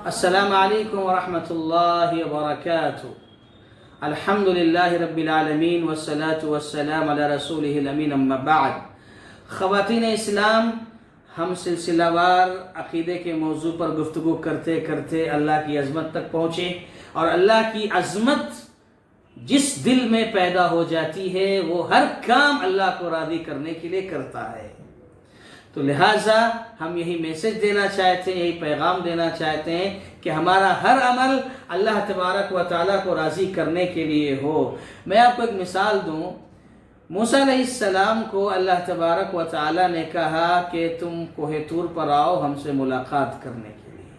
السلام علیکم ورحمۃ اللہ وبرکاتہ۔ الحمد للہ رب العالمین والصلاة والسلام علی رسولہ الامین، اما بعد۔ خواتین اسلام، ہم سلسلہ وار عقیدے کے موضوع پر گفتگو کرتے کرتے اللہ کی عظمت تک پہنچے، اور اللہ کی عظمت جس دل میں پیدا ہو جاتی ہے وہ ہر کام اللہ کو راضی کرنے کے لیے کرتا ہے۔ تو لہٰذا ہم یہی میسج دینا چاہتے ہیں، یہی پیغام دینا چاہتے ہیں کہ ہمارا ہر عمل اللہ تبارک و تعالیٰ کو راضی کرنے کے لیے ہو۔ میں آپ کو ایک مثال دوں۔ موسیٰ علیہ السلام کو اللہ تبارک و تعالیٰ نے کہا کہ تم کوہ طور پر آؤ ہم سے ملاقات کرنے کے لیے۔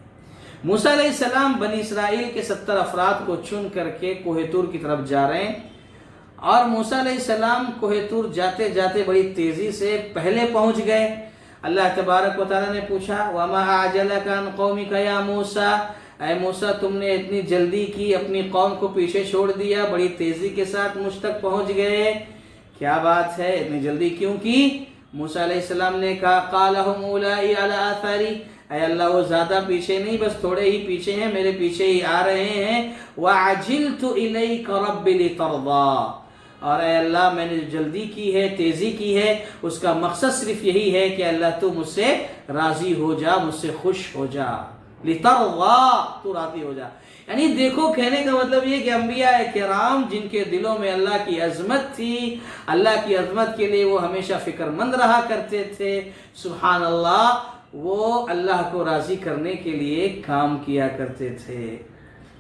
موسیٰ علیہ السلام بنی اسرائیل کے 70 افراد کو چن کر کے کوہ طور کی طرف جا رہے ہیں، اور موسیٰ علیہ السلام کوہ طور جاتے جاتے بڑی تیزی سے پہلے پہنچ گئے۔ اللہ تبارک و تعالیٰ نے پوچھا وَمَا أَعْجَلَكَ عَنْ قَوْمِكَ يَا موسیٰ، اے موسیٰ تم نے اتنی جلدی کی، اپنی قوم کو پیچھے چھوڑ دیا، بڑی تیزی کے ساتھ مجھ تک پہنچ گئے، کیا بات ہے، اتنی جلدی کیوں کی؟ موسیٰ علیہ السلام نے کہا قَالَ هُمْ أُولَئِكَ عَلَىٰ آثَارِي، اے اللہ وہ زیادہ پیچھے نہیں، بس تھوڑے ہی پیچھے ہیں، میرے پیچھے ہی آ رہے ہیں۔ وَعَجِلْتُ إِلَيْكَ رَبِّ لِتَرْضَىٰ، اور اے اللہ میں نے جلدی کی ہے، تیزی کی ہے، اس کا مقصد صرف یہی ہے کہ اللہ تو مجھ سے راضی ہو جا، مجھ سے خوش ہو جا، لِتَرْضَىٰ، تو راضی ہو جا۔ یعنی دیکھو، کہنے کا مطلب یہ کہ انبیاء کرام جن کے دلوں میں اللہ کی عظمت تھی، اللہ کی عظمت کے لیے وہ ہمیشہ فکر مند رہا کرتے تھے، سبحان اللہ، وہ اللہ کو راضی کرنے کے لیے کام کیا کرتے تھے۔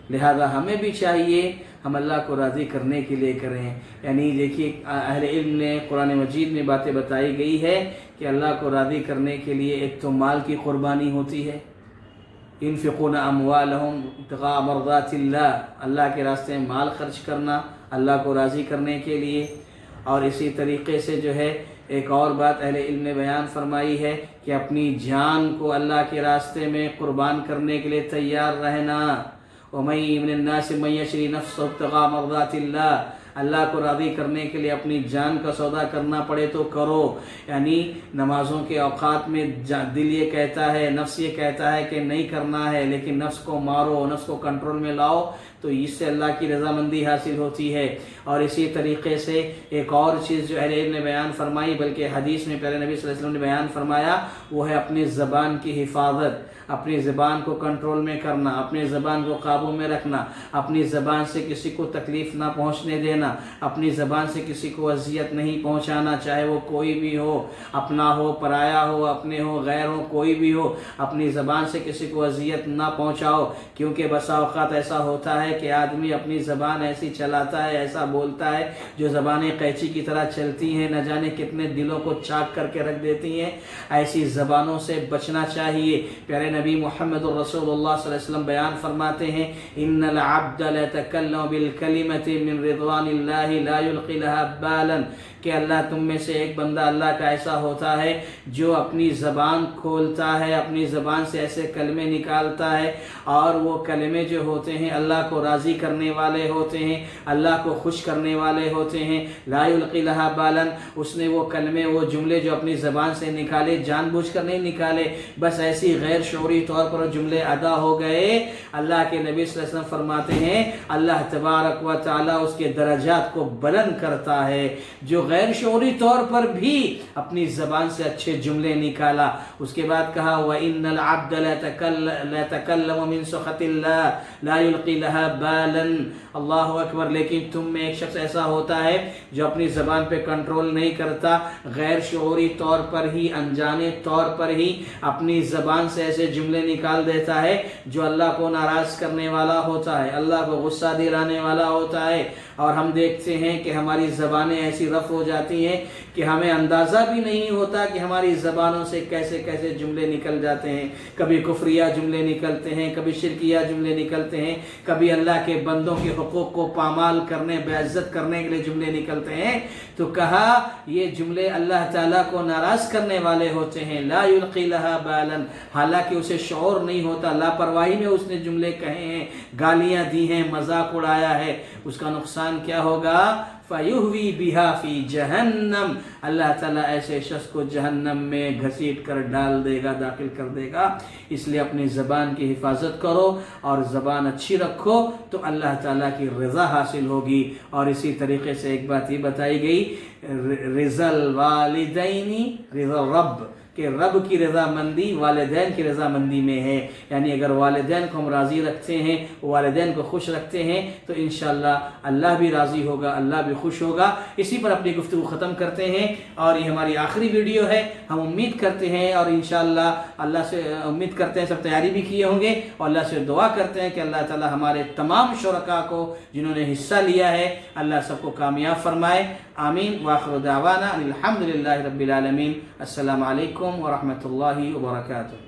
لہذا ہمیں بھی چاہیے ہم اللہ کو راضی کرنے کے لیے کریں۔ یعنی دیکھیے، اہل علم نے قرآن مجید میں باتیں بتائی گئی ہے کہ اللہ کو راضی کرنے کے لیے ایک تو مال کی قربانی ہوتی ہے، ينفقون اموالهم ابتغاء مرضات اللہ، اللہ کے راستے میں مال خرچ کرنا اللہ کو راضی کرنے کے لیے۔ اور اسی طریقے سے جو ہے ایک اور بات اہل علم نے بیان فرمائی ہے کہ اپنی جان کو اللہ کے راستے میں قربان کرنے کے لیے تیار رہنا۔ وَمَن مِّنَ النَّاسِ مَن يَشْرِي نَفْسَهُ ابْتِغَاءَ مَرْضَاتِ اللَّهِ، اللہ کو راضی کرنے کے لیے اپنی جان کا سودا کرنا پڑے تو کرو۔ یعنی نمازوں کے اوقات میں دل یہ کہتا ہے، نفس یہ کہتا ہے کہ نہیں کرنا ہے، لیکن نفس کو مارو، نفس کو کنٹرول میں لاؤ، تو اس سے اللہ کی رضامندی حاصل ہوتی ہے۔ اور اسی طریقے سے ایک اور چیز جو اہل علم نے بیان فرمائی، بلکہ حدیث میں پیارے نبی صلی اللہ علیہ وسلم نے بیان فرمایا، وہ ہے اپنی زبان کی حفاظت، اپنی زبان کو کنٹرول میں کرنا، اپنی زبان کو قابو میں رکھنا، اپنی زبان سے کسی کو تکلیف نہ پہنچنے دینا، اپنی زبان سے کسی کو اذیت نہیں پہنچانا، چاہے وہ کوئی بھی ہو، اپنا ہو، پرایا ہو، اپنے ہو، غیر ہو، کوئی بھی ہو، اپنی زبان سے کسی کو اذیت نہ پہنچاؤ۔ کیونکہ بسا اوقات ایسا ہوتا ہے کہ آدمی اپنی زبان ایسی چلاتا ہے، ایسا بولتا ہے، جو زبانیں قینچی کی طرح چلتی ہیں، نہ جانے کتنے دلوں کو چاک کر کے رکھ دیتی ہیں۔ ایسی زبانوں سے بچنا چاہیے۔ پیارے نبی محمد رسول اللہ صلی اللہ علیہ وسلم بیان فرماتے ہیں ان العبد ليتكلم بالكلمة من رضوان الله لا يلقي لها بالا، کہ اللہ تم میں سے ایک بندہ اللہ کا ایسا ہوتا ہے جو اپنی زبان کھولتا ہے، اپنی زبان سے ایسے کلمے نکالتا ہے، اور وہ کلمے جو ہوتے ہیں اللہ کو راضی کرنے والے ہوتے ہیں، اللہ کو خوش کرنے والے ہوتے ہیں۔ لا يلقي لها بالا، اس نے وہ کلمے، وہ جملے جو اپنی زبان سے نکالے، جان بوجھ کر نہیں نکالے، بس ایسی غیر شعوری طور پر جملے ادا ہو گئے۔ اللہ کے نبی صلی اللہ علیہ وسلم فرماتے ہیں اللہ تبارک و تعالیٰ اس کے درجات کو بلند کرتا ہے، جو غیر شعوری طور پر بھی اپنی زبان سے اچھے جملے نکالا۔ اس کے بعد کہا وَإِنَّ الْعَبْدَ لَيَتَكَلَّمُ مِنْ سُخَطِ اللَّهِ لَا يُلْقِي لَهَا بَالًا، اللہ اکبر۔ لیکن تم میں ایک شخص ایسا ہوتا ہے جو اپنی زبان پہ کنٹرول نہیں کرتا، غیر شعوری طور پر ہی، انجانے طور پر ہی اپنی زبان سے ایسے جملے نکال دیتا ہے جو اللہ کو ناراض کرنے والا ہوتا ہے، اللہ کو غصہ دلانے والا ہوتا ہے۔ اور ہم دیکھتے ہیں کہ ہماری زبانیں ایسی رف ہو جاتی ہیں کہ ہمیں اندازہ بھی نہیں ہوتا کہ ہماری زبانوں سے کیسے کیسے جملے نکل جاتے ہیں۔ کبھی کفریہ جملے نکلتے ہیں، کبھی شرکیہ جملے نکلتے ہیں، کبھی اللہ کے بندوں کے حقوق کو پامال کرنے، بے عزت کرنے کے لیے جملے نکلتے ہیں۔ تو کہا یہ جملے اللہ تعالیٰ کو ناراض کرنے والے ہوتے ہیں۔ لا یلقی لہا بالا، حالانکہ اسے شعور نہیں ہوتا، لاپرواہی میں اس نے جملے کہے ہیں، گالیاں دی ہیں، مذاق اڑایا ہے، اس کا نقصان کیا ہوگا؟ فَيُهْوِي بِهَا فِي جَهَنَّمَ، اللہ تعالیٰ ایسے شخص کو جہنم میں گھسیٹ کر ڈال دے گا، داخل کر دے گا۔ اس لیے اپنی زبان کی حفاظت کرو اور زبان اچھی رکھو تو اللہ تعالیٰ کی رضا حاصل ہوگی۔ اور اسی طریقے سے ایک بات یہ بتائی گئی، رضا الوالدین رضا الرب، کہ رب کی رضامندی والدین کی رضامندی میں ہے، یعنی اگر والدین کو ہم راضی رکھتے ہیں، والدین کو خوش رکھتے ہیں تو انشاءاللہ اللہ بھی راضی ہوگا، اللہ بھی خوش ہوگا۔ اسی پر اپنی گفتگو ختم کرتے ہیں اور یہ ہماری آخری ویڈیو ہے۔ ہم امید کرتے ہیں اور انشاءاللہ اللہ سے امید کرتے ہیں، سب تیاری بھی کیے ہوں گے، اور اللہ سے دعا کرتے ہیں کہ اللہ تعالی ہمارے تمام شرکاء کو جنہوں نے حصہ لیا ہے، اللہ سب کو کامیاب فرمائے، آمین۔ وآخر دعوانا الحمدللہ رب العالمین۔ السلام علیکم ورحمۃ اللہ وبرکاتہ۔